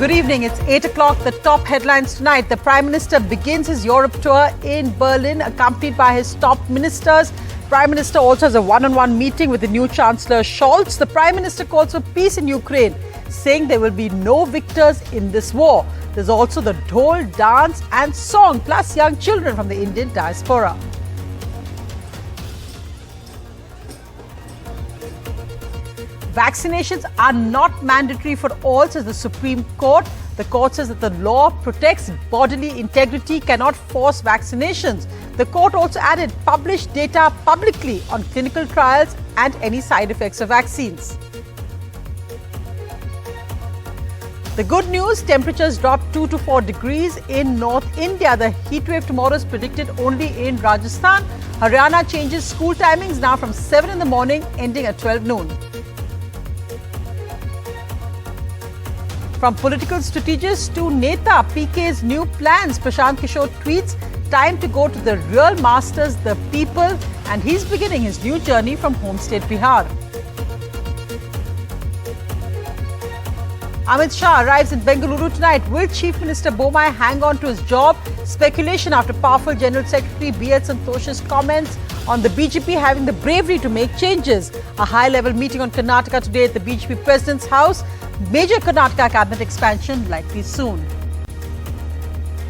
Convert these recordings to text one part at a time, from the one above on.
Good evening. It's 8 o'clock. The top headlines tonight. The Prime Minister begins his Europe tour in Berlin, accompanied by his top ministers. Prime Minister also has a one-on-one meeting with the new Chancellor Scholz. The Prime Minister calls for peace in Ukraine, saying there will be no victors in this war. There's also the dhol, dance and song, plus young children from the Indian diaspora. Vaccinations are not mandatory for all, says the Supreme Court. The court says that the law protects bodily integrity, cannot force vaccinations. The court also added publish data publicly on clinical trials and any side effects of vaccines. The good news, temperatures dropped 2 to 4 degrees in North India. The heatwave tomorrow is predicted only in Rajasthan. Haryana changes school timings now from 7 in the morning, ending at 12 noon. From political strategist to Neta, PK's new plans. Prashant Kishor tweets, time to go to the real masters, the people, and he's beginning his new journey from home state Bihar. Amit Shah arrives in Bengaluru tonight. Will Chief Minister Bomai hang on to his job? Speculation after powerful General Secretary B.L. Santosh's comments on the BJP having the bravery to make changes. A high-level meeting on Karnataka today at the BJP President's house. Major Karnataka cabinet expansion likely soon.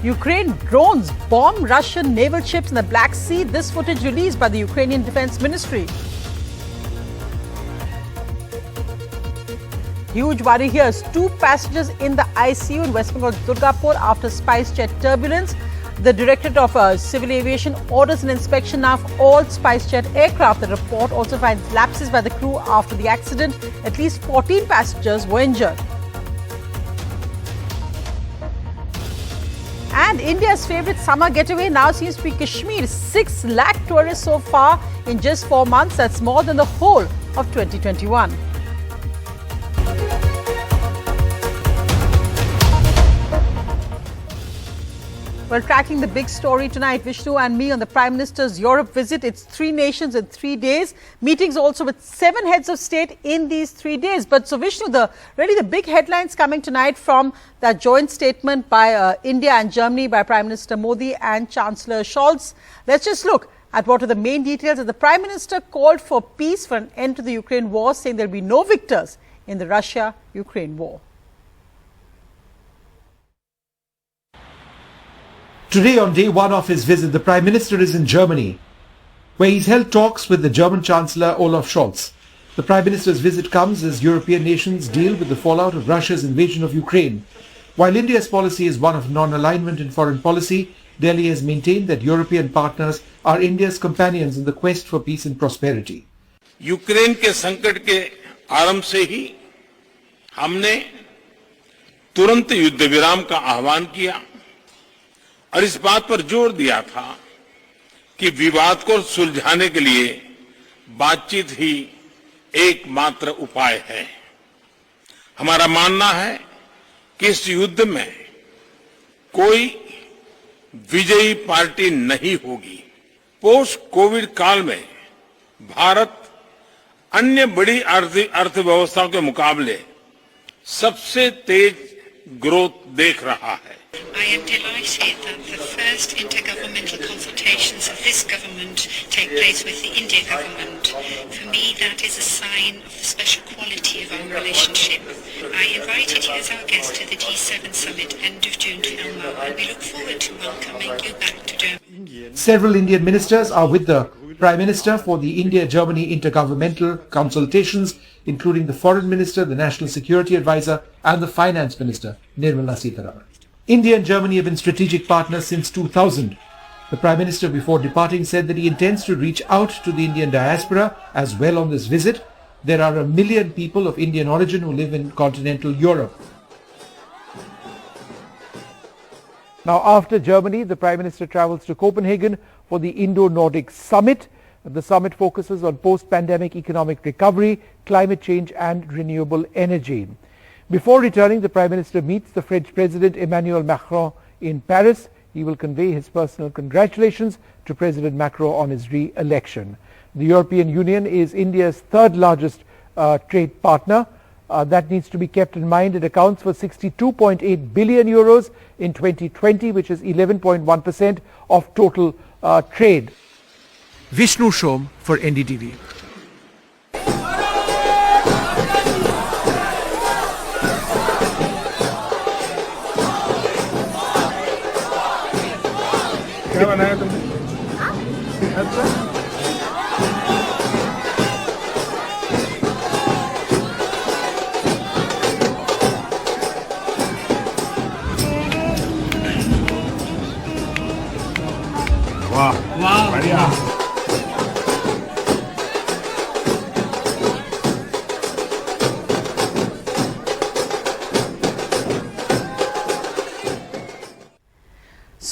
Ukraine drones bomb Russian naval ships in the Black Sea. This footage released by the Ukrainian Defense Ministry. Huge worry here. 2 passengers in the ICU in West Bengal's Durgapur after SpiceJet turbulence. The Directorate of Civil Aviation orders an inspection now of all SpiceJet aircraft. The report also finds lapses by the crew after the accident. At least 14 passengers were injured. And India's favourite summer getaway now seems to be Kashmir. 6 lakh tourists so far in just 4 months. That's more than the whole of 2021. Well, tracking the big story tonight, Vishnu and me on the Prime Minister's Europe visit. It's 3 nations in 3 days. Meetings also with 7 heads of state in these 3 days. But so Vishnu, the big headlines coming tonight from that joint statement by India and Germany by Prime Minister Modi and Chancellor Scholz. Let's just look at what are the main details. The Prime Minister called for peace, for an end to the Ukraine war, saying there will be no victors in the Russia-Ukraine war. Today, on day 1 of his visit, the Prime Minister is in Germany, where he's held talks with the German Chancellor Olaf Scholz. The Prime Minister's visit comes as European nations deal with the fallout of Russia's invasion of Ukraine. While India's policy is one of non-alignment in foreign policy, Delhi has maintained that European partners are India's companions in the quest for peace and prosperity. Ukraine के संकट के आरंभ से ही हमने तुरंत युद्ध विराम का आह्वान किया और इस बात पर जोर दिया था कि विवाद को सुलझाने के लिए बातचीत ही एकमात्र उपाय है। हमारा मानना है कि इस युद्ध में कोई विजयी पार्टी नहीं होगी। पोस्ट कोविड काल में भारत अन्य बड़ी अर्थव्यवस्थाओं के मुकाबले सबसे तेज ग्रोथ देख रहा है। I am delighted that the first intergovernmental consultations of this government take place with the India government. For me, that is a sign of the special quality of our relationship. I invited you as our guest to the G7 summit end of June to Elmo, and we look forward to welcoming you back to Germany. Several Indian ministers are with the Prime Minister for the India-Germany intergovernmental consultations, including the Foreign Minister, the National Security Advisor, and the Finance Minister, Nirmala Sitharaman. India and Germany have been strategic partners since 2000. The Prime Minister, before departing, said that he intends to reach out to the Indian diaspora as well on this visit. There are 1 million people of Indian origin who live in continental Europe. Now, after Germany, the Prime Minister travels to Copenhagen for the Indo-Nordic Summit. The summit focuses on post-pandemic economic recovery, climate change and renewable energy. Before returning, the Prime Minister meets the French President Emmanuel Macron in Paris. He will convey his personal congratulations to President Macron on his re-election. The European Union is India's 3rd largest trade partner. That needs to be kept in mind. It accounts for 62.8 billion euros in 2020, which is 11.1% of total trade. Vishnu Shom for NDTV. क्या बनाया तुमने? वाह वाह बढ़िया.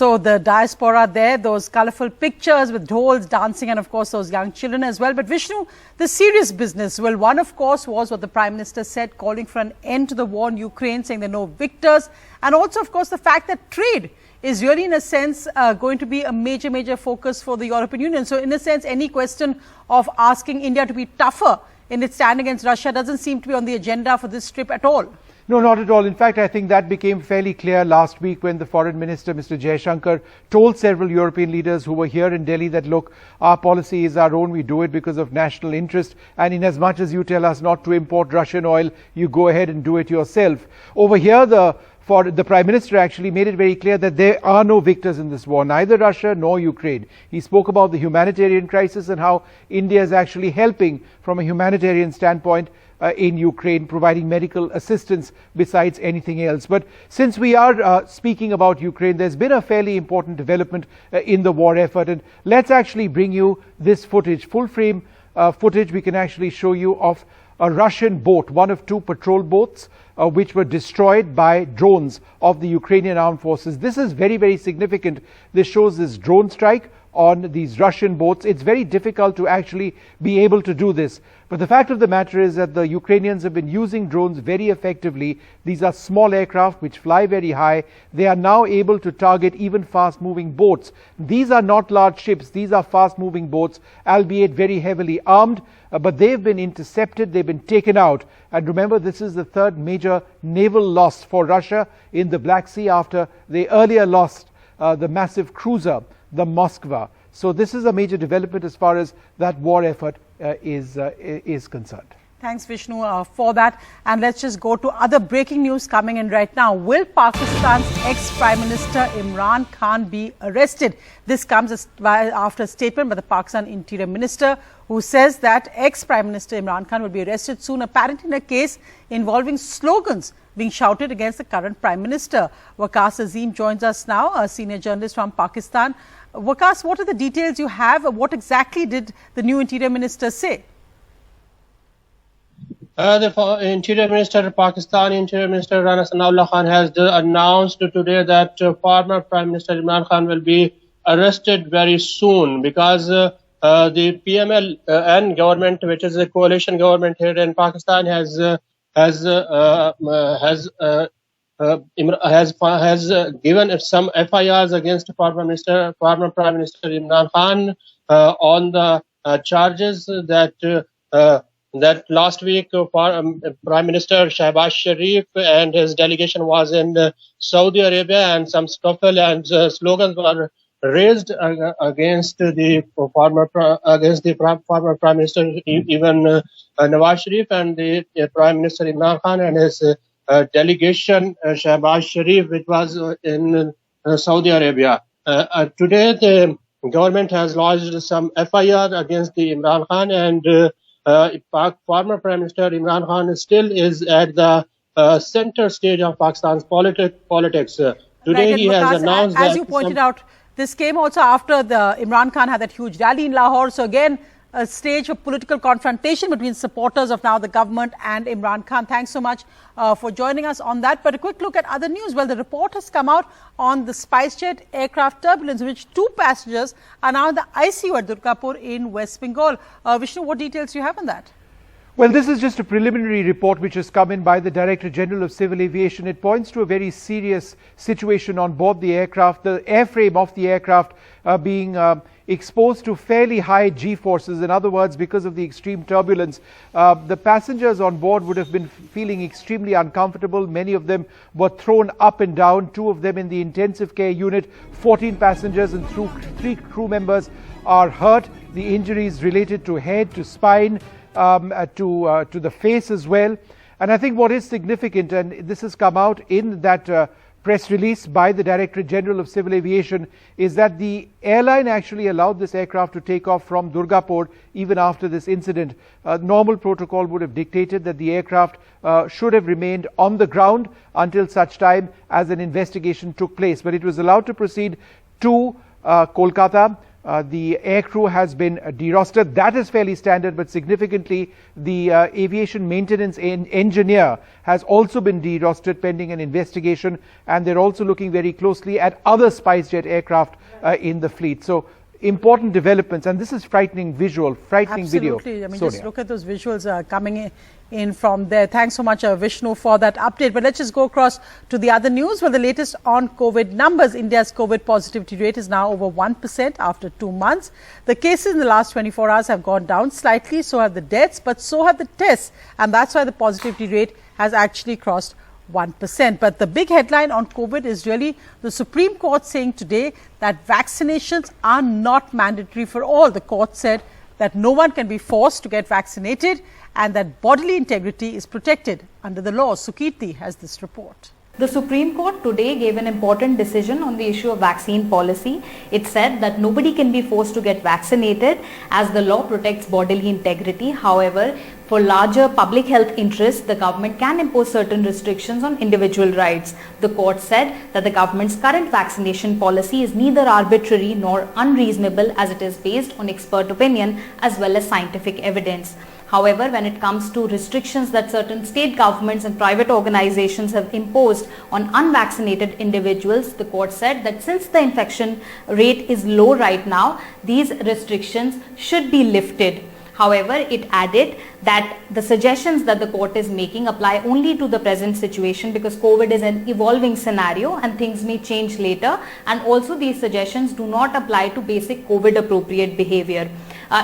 So the diaspora there, those colourful pictures with dolls dancing and of course those young children as well. But Vishnu, the serious business, well, one of course was what the Prime Minister said, calling for an end to the war in Ukraine, saying there are no victors. And also of course the fact that trade is really in a sense going to be a major focus for the European Union. So in a sense, any question of asking India to be tougher in its stand against Russia doesn't seem to be on the agenda for this trip at all. No, not at all. In fact, I think that became fairly clear last week when the Foreign Minister, Mr. Jaishankar, told several European leaders who were here in Delhi that, look, our policy is our own. We do it because of national interest. And in as much as you tell us not to import Russian oil, you go ahead and do it yourself. Over here, the Prime Minister actually made it very clear that there are no victors in this war, neither Russia nor Ukraine. He spoke about the humanitarian crisis and how India is actually helping from a humanitarian standpoint in Ukraine, providing medical assistance besides anything else. But since we are speaking about Ukraine, there's been a fairly important development in the war effort. And let's actually bring you this footage, full frame footage we can actually show you of a Russian boat, one of two patrol boats, which were destroyed by drones of the Ukrainian armed forces. This is very significant. This shows this drone strike on these Russian boats. It's very difficult to actually be able to do this. But the fact of the matter is that the Ukrainians have been using drones very effectively. These are small aircraft which fly very high. They are now able to target even fast-moving boats. These are not large ships. These are fast-moving boats, albeit very heavily armed. But they've been intercepted. They've been taken out. And remember, this is the third major naval loss for Russia in the Black Sea after they earlier lost the massive cruiser, the Moskva. So this is a major development as far as that war effort is concerned. Thanks, Vishnu, for that. And let's just go to other breaking news coming in right now. Will Pakistan's ex-Prime Minister Imran Khan be arrested? This comes after a statement by the Pakistan Interior Minister, who says that ex-Prime Minister Imran Khan will be arrested soon, apparently in a case involving slogans being shouted against the current Prime Minister. Waqas Azim joins us now, a senior journalist from Pakistan. Waqas, what are the details you have? What exactly did the new Interior Minister say? The Interior Minister of Pakistan, Interior Minister Rana Sanaullah Khan, has announced today that former Prime Minister Imran Khan will be arrested very soon because the PML and government, which is a coalition government here in Pakistan, has given some FIRs against former Prime Minister Imran Khan on the charges that last week Prime Minister Shehbaz Sharif and his delegation was in Saudi Arabia, and some scuffle and slogans were raised against the former Prime Minister, even Nawaz Sharif, and the Prime Minister Imran Khan and his delegation Shehbaz Sharif, which was in Saudi Arabia. Today the government has lodged some FIR against the Imran Khan, and former Prime Minister Imran Khan still is at the center stage of Pakistan's politics. Today he has announced that, as you pointed out, this came also after the Imran Khan had that huge rally in Lahore. So again, a stage of political confrontation between supporters of now the government and Imran Khan. Thanks so much for joining us on that. But a quick look at other news. Well, the report has come out on the SpiceJet aircraft turbulence, in which 2 passengers are now in the ICU at Durgapur in West Bengal. Vishnu, what details do you have on that? Well, this is just a preliminary report which has come in by the Director General of Civil Aviation. It points to a very serious situation on board the aircraft, the airframe of the aircraft being exposed to fairly high G-forces. In other words, because of the extreme turbulence, the passengers on board would have been feeling extremely uncomfortable. Many of them were thrown up and down, 2 of them in the intensive care unit, 14 passengers and 3 crew members are hurt. The injuries related to head, to spine, to the face as well. And I think what is significant, and this has come out in that press release by the Director General of Civil Aviation, is that the airline actually allowed this aircraft to take off from Durgapur even after this incident. Normal protocol would have dictated that the aircraft should have remained on the ground until such time as an investigation took place. But it was allowed to proceed to Kolkata. The aircrew has been derostered. That is fairly standard, but significantly the aviation maintenance engineer has also been derostered pending an investigation, and they're also looking very closely at other SpiceJet aircraft in the fleet. So important developments, and this is frightening visual, frightening video. Absolutely. I mean, just look at those visuals coming in from there. Thanks so much, Vishnu, for that update. But let's just go across to the other news. Well, the latest on COVID numbers. India's COVID positivity rate is now over 1% after 2 months. The cases in the last 24 hours have gone down slightly. So have the deaths, but so have the tests. And that's why the positivity rate has actually crossed 1%. But the big headline on COVID is really the Supreme Court saying today that vaccinations are not mandatory for all. The court said that no one can be forced to get vaccinated and that bodily integrity is protected under the law. Sukirti has this report. The Supreme Court today gave an important decision on the issue of vaccine policy. It said that nobody can be forced to get vaccinated as the law protects bodily integrity. However, for larger public health interests, the government can impose certain restrictions on individual rights. The court said that the government's current vaccination policy is neither arbitrary nor unreasonable as it is based on expert opinion as well as scientific evidence. However, when it comes to restrictions that certain state governments and private organizations have imposed on unvaccinated individuals, the court said that since the infection rate is low right now, these restrictions should be lifted. However, it added that the suggestions that the court is making apply only to the present situation because COVID is an evolving scenario and things may change later, and also these suggestions do not apply to basic COVID appropriate behavior.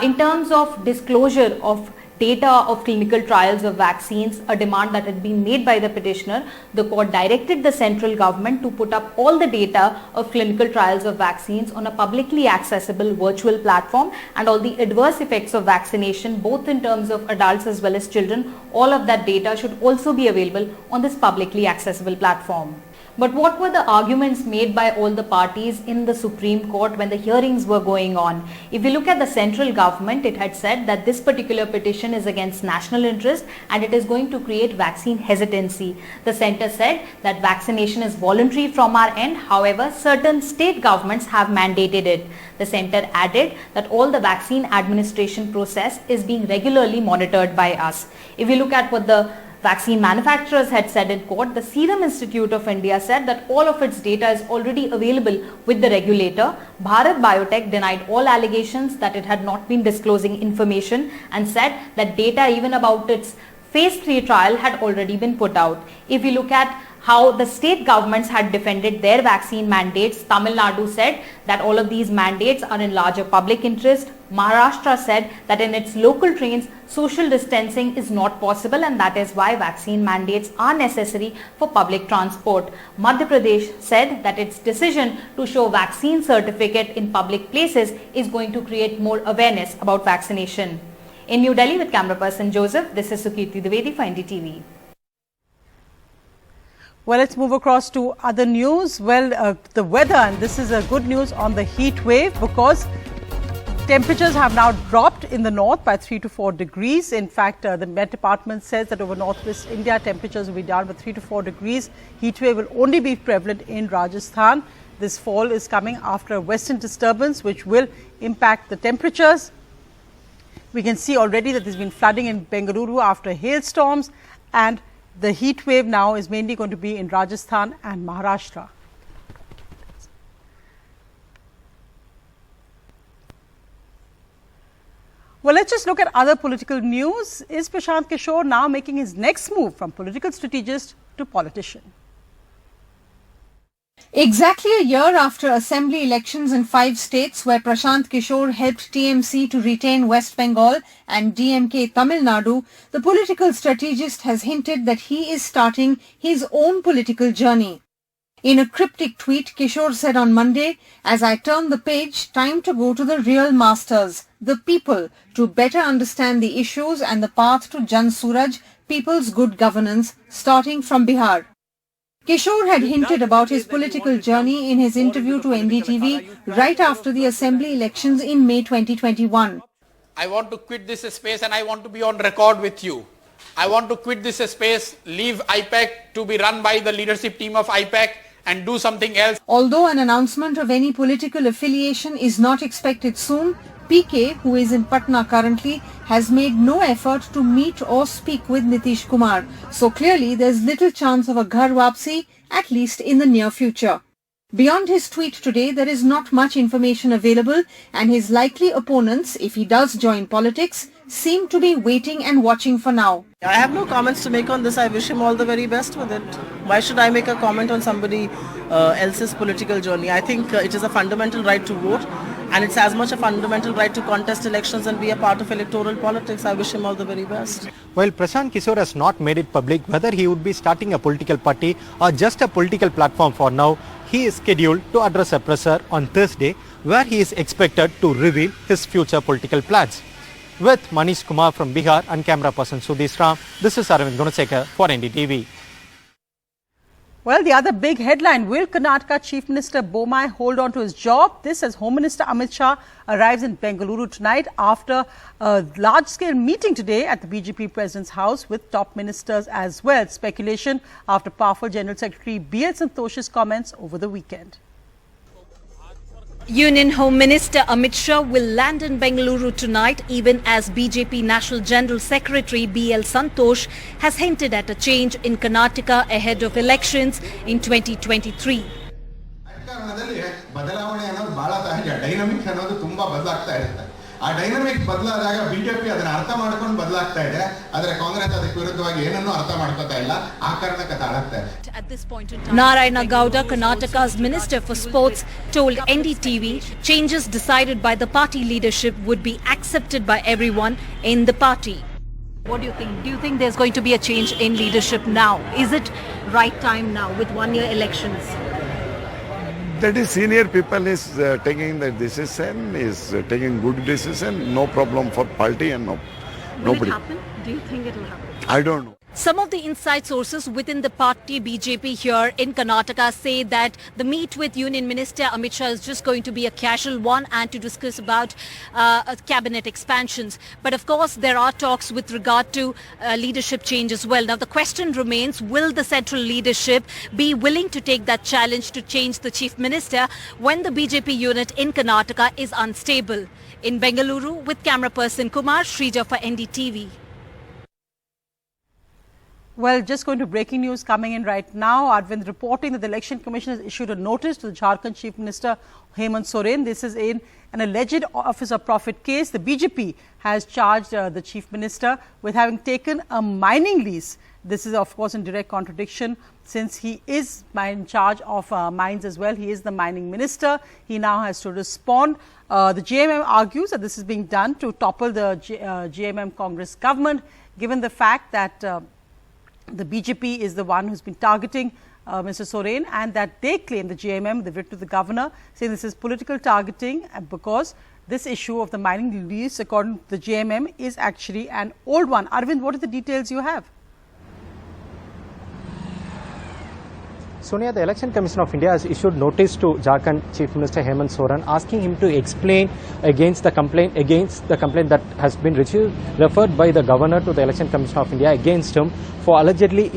In terms of disclosure of data of clinical trials of vaccines, a demand that had been made by the petitioner, the court directed the central government to put up all the data of clinical trials of vaccines on a publicly accessible virtual platform, and all the adverse effects of vaccination, both in terms of adults as well as children, all of that data should also be available on this publicly accessible platform. But what were the arguments made by all the parties in the Supreme Court when the hearings were going on? If you look at the central government, it had said that this particular petition is against national interest and it is going to create vaccine hesitancy. The centre said that vaccination is voluntary from our end, however, certain state governments have mandated it. The centre added that all the vaccine administration process is being regularly monitored by us. If you look at what the vaccine manufacturers had said in court, the Serum Institute of India said that all of its data is already available with the regulator. Bharat Biotech denied all allegations that it had not been disclosing information and said that data even about its phase 3 trial had already been put out. If you look at how the state governments had defended their vaccine mandates, Tamil Nadu said that all of these mandates are in larger public interest. Maharashtra said that in its local trains, social distancing is not possible and that is why vaccine mandates are necessary for public transport. Madhya Pradesh said that its decision to show vaccine certificate in public places is going to create more awareness about vaccination. In New Delhi with camera person Joseph, this is Sukirti Dwivedi for NDTV. Well, let's move across to other news. Well, the weather, and this is a good news on the heat wave because temperatures have now dropped in the north by 3 to 4 degrees. In fact, the Met Department says that over northwest India, temperatures will be down by 3 to 4 degrees. Heat wave will only be prevalent in Rajasthan. This fall is coming after a western disturbance which will impact the temperatures. We can see already that there's been flooding in Bengaluru after hailstorms, and the heat wave now is mainly going to be in Rajasthan and Maharashtra. Well, let's just look at other political news. Is Prashant Kishor now making his next move from political strategist to politician? Exactly a year after assembly elections in 5 states where Prashant Kishor helped TMC to retain West Bengal and DMK Tamil Nadu, the political strategist has hinted that he is starting his own political journey. In a cryptic tweet, Kishor said on Monday, "As I turn the page, time to go to the real masters, the people, to better understand the issues and the path to Jan Suraj, people's good governance, starting from Bihar." Kishor had hinted about his political journey in his interview to NDTV right after the assembly elections in May 2021. I want to quit this space and I want to be on record with you. I want to quit this space, leave IPAC to be run by the leadership team of IPAC and do something else. Although an announcement of any political affiliation is not expected soon, PK, who is in Patna currently, has made no effort to meet or speak with Nitish Kumar. So clearly there's little chance of a ghar wapsi, at least in the near future. Beyond his tweet today, there is not much information available, and his likely opponents, if he does join politics, seem to be waiting and watching for now. I have no comments to make on this. I wish him all the very best with it. Why should I make a comment on somebody else's political journey? I think it is a fundamental right to vote, and it's as much a fundamental right to contest elections and be a part of electoral politics. I wish him all the very best. While Prashant Kishor has not made it public whether he would be starting a political party or just a political platform for now, he is scheduled to address a presser on Thursday where he is expected to reveal his future political plans. With Manish Kumar from Bihar and camera person Sudhish Ram, this is Arvind Gunasekar for NDTV. Well, the other big headline, will Karnataka Chief Minister Bommai hold on to his job? This as Home Minister Amit Shah arrives in Bengaluru tonight after a large-scale meeting today at the BJP President's house with top ministers as well. Speculation after powerful General Secretary B.L. Santosh's comments over the weekend. Union Home Minister Amit Shah will land in Bengaluru tonight, even as BJP National General Secretary B.L. Santosh has hinted at a change in Karnataka ahead of elections in 2023. ಆ dynamic ಬದಲಾದಾಗ BJP ಅದನ್ನ ಅರ್ಥ ಮಾಡ್ಕೊಂಡು ಬದಲಾಗ್ತಾ ಇದೆ, ಆದರೆ ಕಾಂಗ್ರೆಸ್ ಅದಕ್ಕೆ ವಿರುದ್ಧವಾಗಿ ಏನನ್ನೂ ಅರ್ಥ ಮಾಡ್ಕೊತಾ ಇಲ್ಲ, ಆ ಕಾರಣಕ್ಕೆ ತಾಳುತ್ತೆ. Narayana Gowda, Karnataka's Minister for Sports, told NDTV changes decided by the party leadership would be accepted by everyone in the party. What do you think? Do you think there's going to be a change in leadership now? Is it right time now with one-year elections? That is senior people is taking the decision, is taking good decision, no problem for party and nobody. Will it happen? Do you think it will happen? I don't know. Some of the inside sources within the party BJP here in Karnataka say that the meet with Union Minister Amit Shah is just going to be a casual one and to discuss about cabinet expansions. But of course there are talks with regard to leadership change as well. Now the question remains, will the central leadership be willing to take that challenge to change the chief minister when the BJP unit in Karnataka is unstable? In Bengaluru with camera person Kumar Shrija for NDTV. Well, just going to breaking news coming in right now. Arvind reporting that the Election Commission has issued a notice to the Jharkhand Chief Minister Hemant Soren. This is in an alleged office of profit case. The BJP has charged the Chief Minister with having taken a mining lease. This is of course in direct contradiction since he is in charge of mines as well. He is the mining minister. He now has to respond. The JMM argues that this is being done to topple the JMM Congress government, given the fact that the BJP is the one who's been targeting Mr. Soren, and that they claim, the JMM, they've written to the governor, saying this is political targeting because this issue of the mining lease, according to the JMM, is actually an old one. Arvind, what are the details you have? Sonia, the Election Commission of India has issued notice to Jharkhand Chief Minister Hemant Soren asking him to explain against the complaint that has been referred by the governor to the Election Commission of India against him for allegedly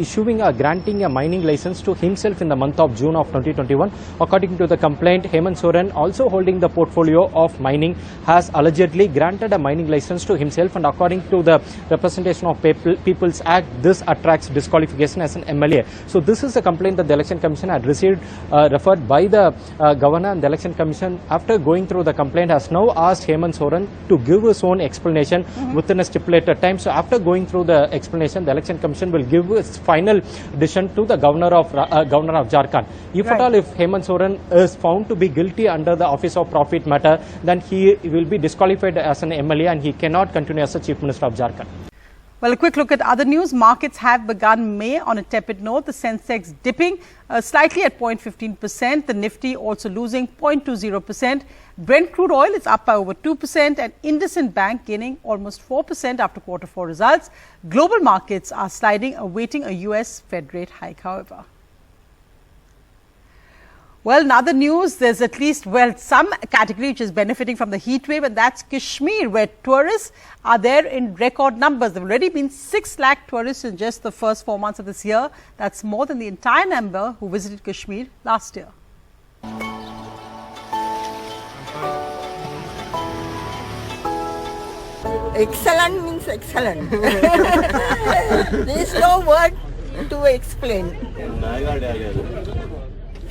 granting a mining license to himself in the month of June of 2021. According to the complaint, Hemant Soren, also holding the portfolio of mining, has allegedly granted a mining license to himself, and according to the Representation of People's Act, this attracts disqualification as an MLA. So this is a complaint that the Election Election Commission had received referred by the Governor, and the Election Commission, after going through the complaint, has now asked Hemant Soren to give his own explanation within a stipulated time. So after going through the explanation, the Election Commission will give its final decision to the Governor of Jharkhand. If at all, if Hemant Soren is found to be guilty under the Office of Profit matter, then he will be disqualified as an MLA and he cannot continue as the Chief Minister of Jharkhand. Well, a quick look at other news. Markets have begun May on a tepid note. The Sensex dipping slightly at 0.15%. The Nifty also losing 0.20%. Brent crude oil is up by over 2% and IndusInd Bank gaining almost 4% after Q4 results. Global markets are sliding, awaiting a US Fed rate hike, however. Well, in other news, there's at least, some category which is benefiting from the heat wave, and that's Kashmir, where tourists are there in record numbers. There have already been 6 lakh tourists in just the first 4 months of this year. That's more than the entire number who visited Kashmir last year. Excellent means excellent. There is no word to explain.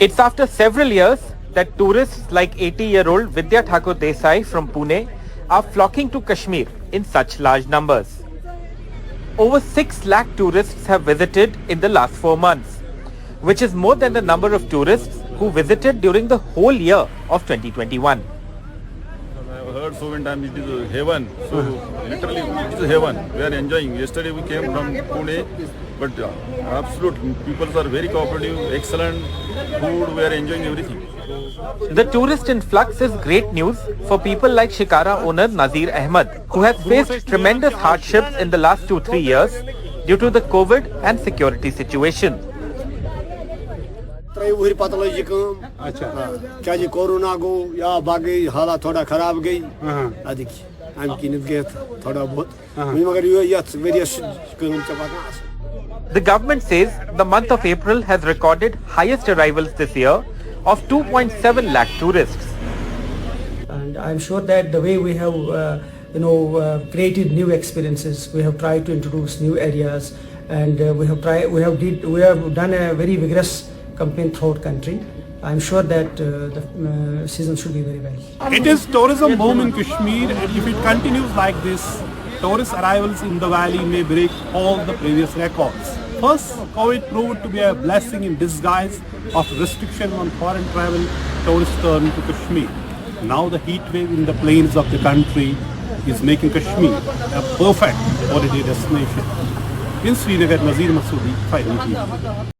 It's after several years that tourists like 80-year-old Vidya Thakur Desai from Pune are flocking to Kashmir in such large numbers. Over 6 lakh tourists have visited in the last 4 months, which is more than the number of tourists who visited during the whole year of 2021. I've heard so many times it is heaven, so literally it is heaven. We are enjoying. Yesterday we came from Pune, but absolutely people are very cooperative, excellent food, we are enjoying everything. The tourist influx is great news for people like Shikara owner Nazir Ahmed, who has faced tremendous hardships in the last 2-3 years due to the COVID and security situation. The government says the month of April has recorded highest arrivals this year of 2.7 lakh tourists. And I'm sure that the way we have created new experiences, we have tried to introduce new areas, and we have done a very vigorous campaign throughout country. I'm sure that the season should be very well. It is tourism boom in Kashmir, and if it continues like this, tourist arrivals in the valley may break all the previous records. First, COVID proved to be a blessing in disguise of restriction on foreign travel. Tourists turn to Kashmir. Now the heat wave in the plains of the country is making Kashmir a perfect holiday destination. In Srinagar, Nazir Masoodi, 5 NDTV.